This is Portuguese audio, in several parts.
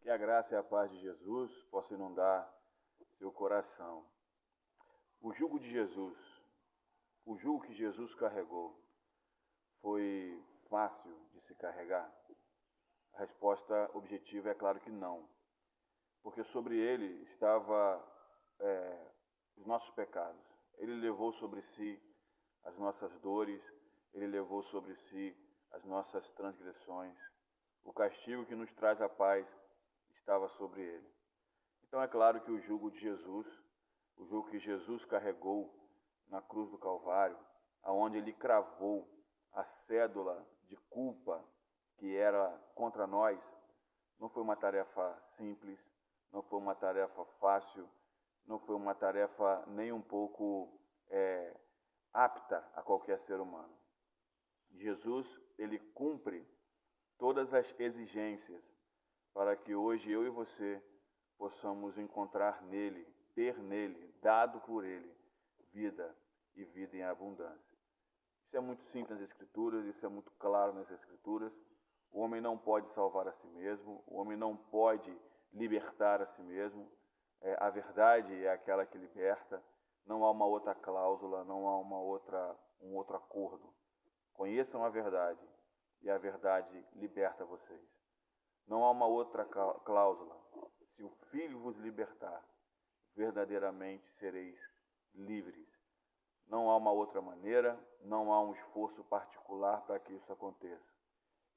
Que a graça e a paz de Jesus possam inundar seu coração. O jugo de Jesus, o jugo que Jesus carregou, foi fácil de se carregar? A resposta objetiva é claro que não, porque sobre ele estava os nossos pecados. Ele levou sobre si as nossas dores, ele levou sobre si as nossas transgressões. O castigo que nos traz a paz estava sobre ele. Então é claro que o jugo de Jesus, o jugo que Jesus carregou na cruz do Calvário, aonde ele cravou a cédula de culpa que era contra nós, não foi uma tarefa simples, não foi uma tarefa fácil, não foi uma tarefa nem um pouco apta a qualquer ser humano. Jesus, ele cumpre todas as exigências para que hoje eu e você possamos encontrar nele, ter nele, dado por ele, vida e vida em abundância. Isso é muito simples nas Escrituras, isso é muito claro nas Escrituras. O homem não pode salvar a si mesmo, o homem não pode libertar a si mesmo. A verdade é aquela que liberta, não há uma outra cláusula, não há um outro acordo. Conheçam a verdade e a verdade liberta vocês. Não há uma outra cláusula. Se o Filho vos libertar, verdadeiramente sereis livres. Não há uma outra maneira, não há um esforço particular para que isso aconteça.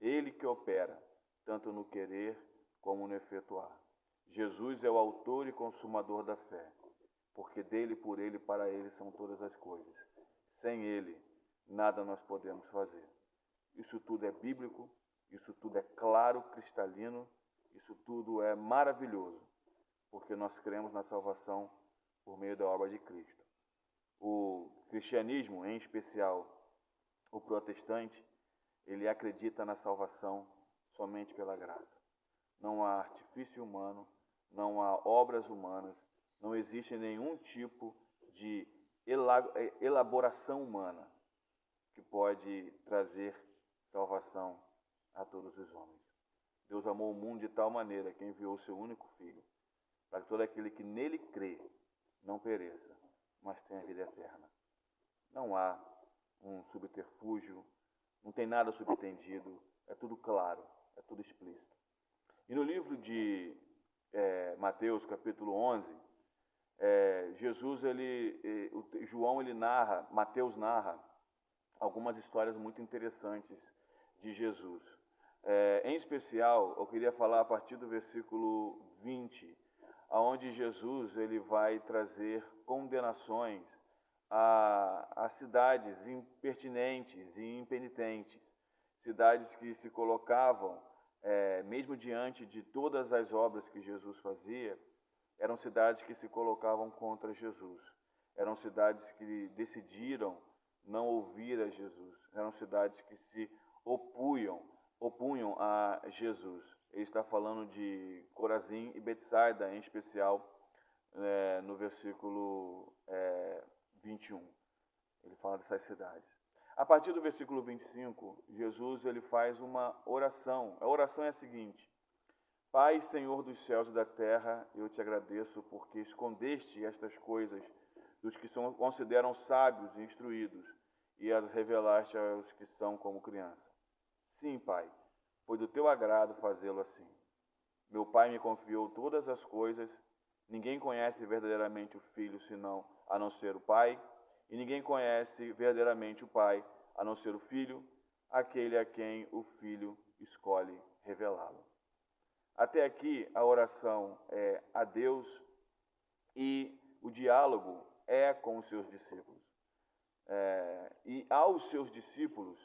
Ele que opera, tanto no querer como no efetuar. Jesus é o autor e consumador da fé, porque dele, por ele e para ele são todas as coisas. Sem ele, nada nós podemos fazer. Isso tudo é bíblico, isso tudo é claro, cristalino, isso tudo é maravilhoso, porque nós cremos na salvação por meio da obra de Cristo. O cristianismo, em especial o protestante, ele acredita na salvação somente pela graça. Não há artifício humano, não há obras humanas, não existe nenhum tipo de elaboração humana que pode trazer salvação a todos os homens. Deus amou o mundo de tal maneira que enviou o seu único Filho, para que todo aquele que nele crê não pereça, mas tenha vida eterna. Não há um subterfúgio, não tem nada subtendido, é tudo claro, é tudo explícito. E no livro de Mateus, capítulo 11, Mateus narra algumas histórias muito interessantes de Jesus. Em especial, eu queria falar a partir do versículo 20, onde Jesus ele vai trazer condenações a cidades impertinentes e impenitentes, cidades que se colocavam, mesmo diante de todas as obras que Jesus fazia, eram cidades que se colocavam contra Jesus, eram cidades que decidiram não ouvir a Jesus, eram cidades que se opunham a Jesus. Ele está falando de Corazim e Betsaida, em especial, no versículo 21. Ele fala dessas cidades. A partir do versículo 25, Jesus ele faz uma oração. A oração é a seguinte: Pai, Senhor dos céus e da terra, eu te agradeço porque escondeste estas coisas dos que consideram sábios e instruídos e as revelaste aos que são como criança. Sim, Pai, foi do teu agrado fazê-lo assim. Meu Pai me confiou todas as coisas. Ninguém conhece verdadeiramente o Filho a não ser o Pai, e ninguém conhece verdadeiramente o Pai a não ser o Filho, aquele a quem o Filho escolhe revelá-lo. Até aqui a oração é a Deus e o diálogo é com os seus discípulos. E aos seus discípulos,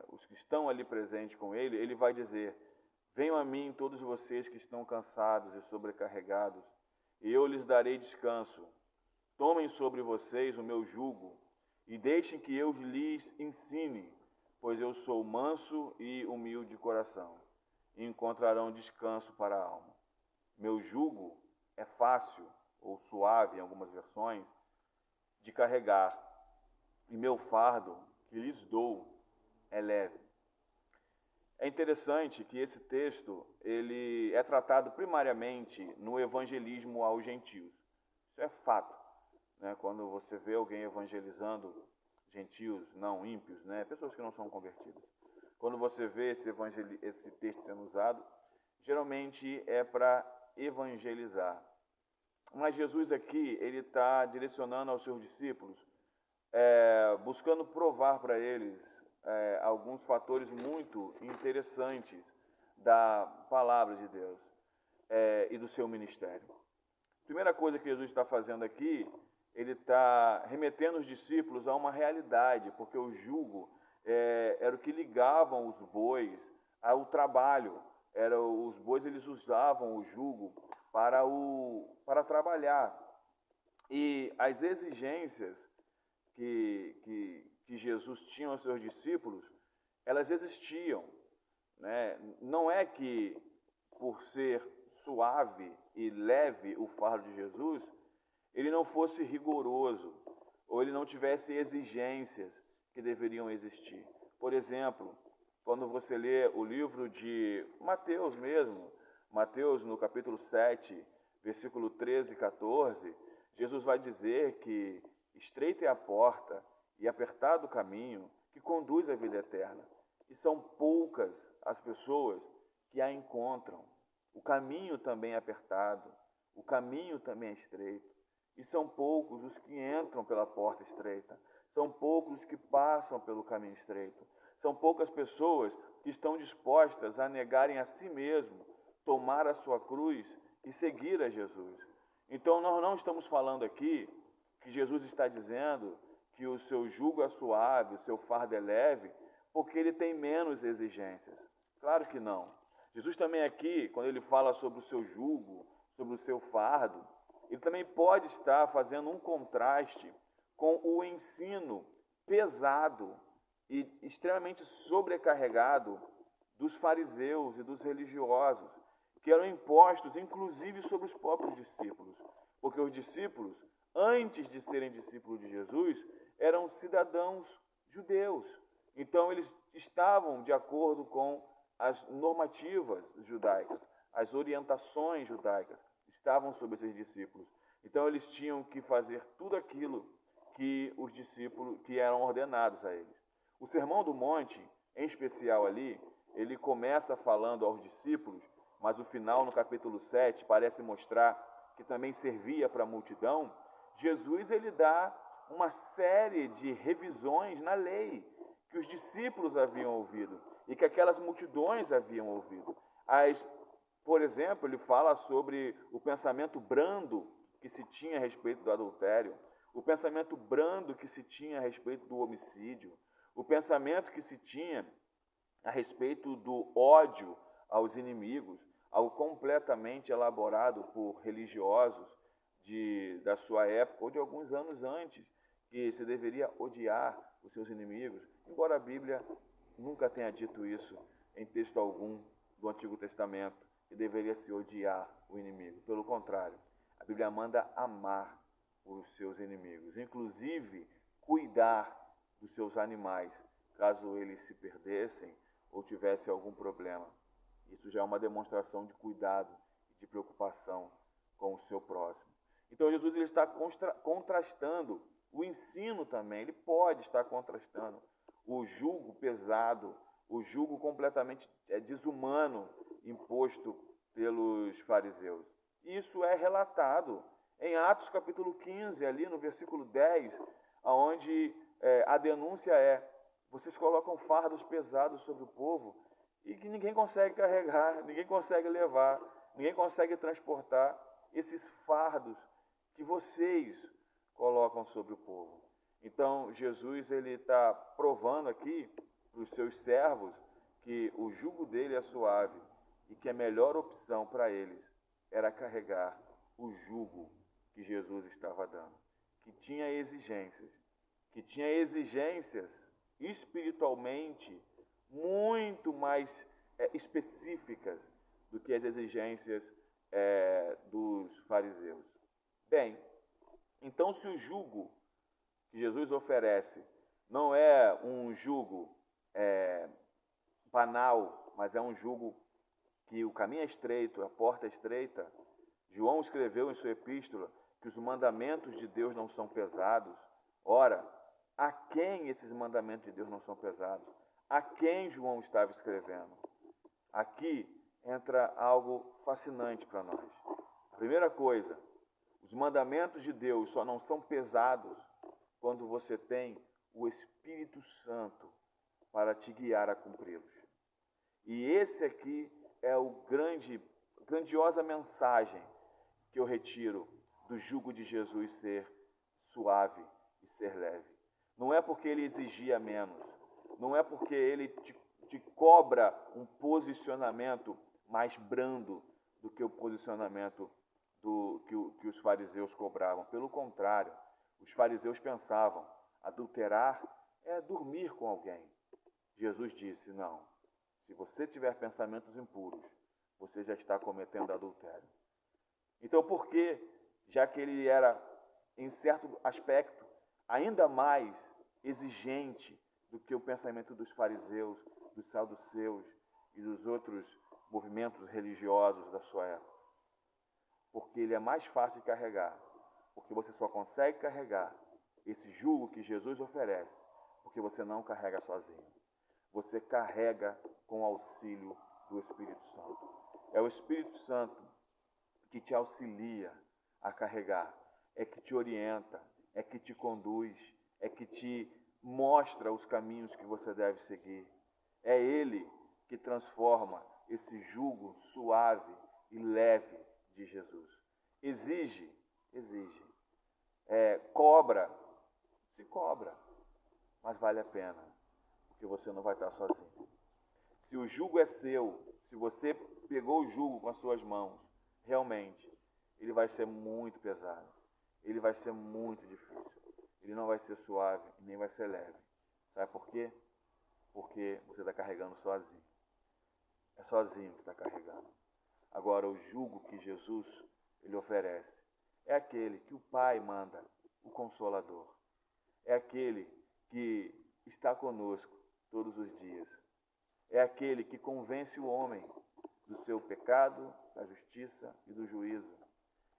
os que estão ali presentes com ele, ele vai dizer: venham a mim todos vocês que estão cansados e sobrecarregados, e eu lhes darei descanso. Tomem sobre vocês o meu jugo e deixem que eu lhes ensine, pois eu sou manso e humilde de coração, e encontrarão descanso para a alma. Meu jugo é fácil, ou suave em algumas versões, de carregar, e meu fardo que lhes dou é leve. É interessante que esse texto ele é tratado primariamente no evangelismo aos gentios. Isso é fato, né? Quando você vê alguém evangelizando gentios, não ímpios, né? Pessoas que não são convertidas. Quando você vê esse texto sendo usado, geralmente é para evangelizar. Mas Jesus aqui, ele está direcionando aos seus discípulos, buscando provar para eles alguns fatores muito interessantes da palavra de Deus e do seu ministério. A primeira coisa que Jesus está fazendo aqui, ele está remetendo os discípulos a uma realidade, porque o jugo era o que ligavam os bois ao trabalho. Os bois eles usavam o jugo para trabalhar. E as exigências que Jesus tinha aos seus discípulos, elas existiam, né? Não é que por ser suave e leve o fardo de Jesus, ele não fosse rigoroso, ou ele não tivesse exigências que deveriam existir. Por exemplo, quando você lê o livro de Mateus mesmo, Mateus no capítulo 7, versículo 13 e 14, Jesus vai dizer que estreita é a porta e apertado o caminho que conduz à vida eterna. E são poucas as pessoas que a encontram. O caminho também é apertado, o caminho também é estreito. E são poucos os que entram pela porta estreita. São poucos os que passam pelo caminho estreito. São poucas pessoas que estão dispostas a negarem a si mesmo, tomar a sua cruz e seguir a Jesus. Então, nós não estamos falando aqui que Jesus está dizendo que o seu jugo é suave, o seu fardo é leve, porque ele tem menos exigências. Claro que não. Jesus também aqui, quando ele fala sobre o seu jugo, sobre o seu fardo, ele também pode estar fazendo um contraste com o ensino pesado e extremamente sobrecarregado dos fariseus e dos religiosos, que eram impostos, inclusive, sobre os próprios discípulos. Porque os discípulos, antes de serem discípulos de Jesus, eram cidadãos judeus. Então, eles estavam de acordo com as normativas judaicas, as orientações judaicas, estavam sobre esses discípulos. Então, eles tinham que fazer tudo aquilo que os discípulos, que eram ordenados a eles. O Sermão do Monte, em especial ali, ele começa falando aos discípulos, mas o final, no capítulo 7, parece mostrar que também servia para a multidão. Jesus, ele dá uma série de revisões na lei que os discípulos haviam ouvido e que aquelas multidões haviam ouvido. Por exemplo, ele fala sobre o pensamento brando que se tinha a respeito do adultério, o pensamento brando que se tinha a respeito do homicídio, o pensamento que se tinha a respeito do ódio aos inimigos, algo completamente elaborado por religiosos da sua época ou de alguns anos antes, que se deveria odiar os seus inimigos, embora a Bíblia nunca tenha dito isso em texto algum do Antigo Testamento, que deveria se odiar o inimigo. Pelo contrário, a Bíblia manda amar os seus inimigos, inclusive cuidar dos seus animais, caso eles se perdessem ou tivessem algum problema. Isso já é uma demonstração de cuidado e de preocupação com o seu próximo. Então, Jesus ele está contrastando o ensino também, ele pode estar contrastando o jugo pesado, o jugo completamente desumano imposto pelos fariseus. Isso é relatado em Atos capítulo 15, ali no versículo 10, onde a denúncia vocês colocam fardos pesados sobre o povo e que ninguém consegue carregar, ninguém consegue levar, ninguém consegue transportar esses fardos que vocês colocam sobre o povo. Então, Jesus ele está provando aqui para os seus servos que o jugo dele é suave e que a melhor opção para eles era carregar o jugo que Jesus estava dando, que tinha exigências espiritualmente muito mais específicas do que as exigências dos fariseus. Bem, então se o jugo que Jesus oferece não é um jugo banal, mas é um jugo que o caminho é estreito, a porta é estreita. João escreveu em sua epístola que os mandamentos de Deus não são pesados. Ora, a quem esses mandamentos de Deus não são pesados? A quem João estava escrevendo? Aqui entra algo fascinante para nós. Primeira coisa, os mandamentos de Deus só não são pesados quando você tem o Espírito Santo para te guiar a cumpri-los. E esse aqui é o grandiosa mensagem que eu retiro do jugo de Jesus ser suave e ser leve. Não é porque ele exigia menos, não é porque ele te cobra um posicionamento mais brando do que o posicionamento que os fariseus cobravam. Pelo contrário, os fariseus pensavam, adulterar é dormir com alguém. Jesus disse, não, se você tiver pensamentos impuros, você já está cometendo adultério. Então, por que, já que ele era, em certo aspecto, ainda mais exigente do que o pensamento dos fariseus, dos saduceus e dos outros movimentos religiosos da sua época? Porque ele é mais fácil de carregar, porque você só consegue carregar esse jugo que Jesus oferece, porque você não carrega sozinho. Você carrega com o auxílio do Espírito Santo. É o Espírito Santo que te auxilia a carregar, é que te orienta, é que te conduz, é que te mostra os caminhos que você deve seguir. É Ele que transforma esse jugo suave e leve de Jesus. Exige. Cobra, se cobra, mas vale a pena, porque você não vai estar sozinho. Se o jugo é seu, se você pegou o jugo com as suas mãos, realmente, ele vai ser muito pesado, ele vai ser muito difícil, ele não vai ser suave, nem vai ser leve. Sabe por quê? Porque você está carregando sozinho. É sozinho que está carregando. Agora, o jugo que Jesus ele oferece é aquele que o Pai manda, o Consolador. É aquele que está conosco todos os dias. É aquele que convence o homem do seu pecado, da justiça e do juízo.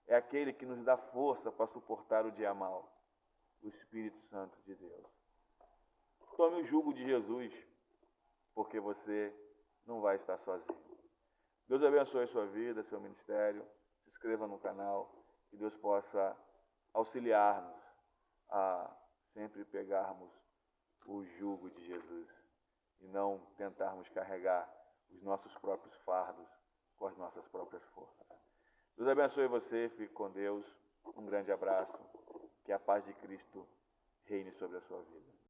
É aquele que nos dá força para suportar o dia mau. O Espírito Santo de Deus. Tome o jugo de Jesus, porque você não vai estar sozinho. Deus abençoe a sua vida, seu ministério. Se inscreva no canal. Que Deus possa auxiliar-nos a sempre pegarmos o jugo de Jesus e não tentarmos carregar os nossos próprios fardos com as nossas próprias forças. Deus abençoe você, fique com Deus. Um grande abraço. Que a paz de Cristo reine sobre a sua vida.